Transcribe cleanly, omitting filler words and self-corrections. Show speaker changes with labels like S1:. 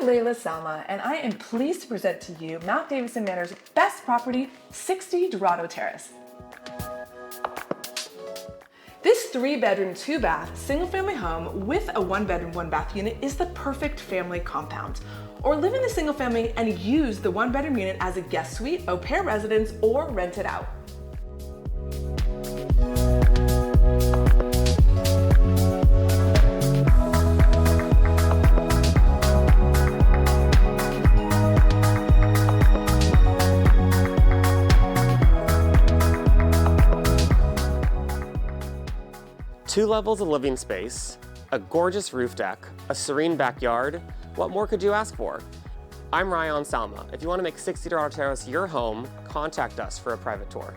S1: Layla Salma, and I am pleased to present to you Mount Davidson Manor's best property, 60 Dorado Terrace. This 3-bedroom, 2-bath, single-family home with a 1-bedroom, 1-bath unit is the perfect family compound. Or live in the single family and use the 1-bedroom unit as a guest suite, au pair residence, or rent it out.
S2: Two levels of living space, a gorgeous roof deck, a serene backyard. What more could you ask for? I'm Ryan Salma. If you want to make 60 Dorado Terrace your home, contact us for a private tour.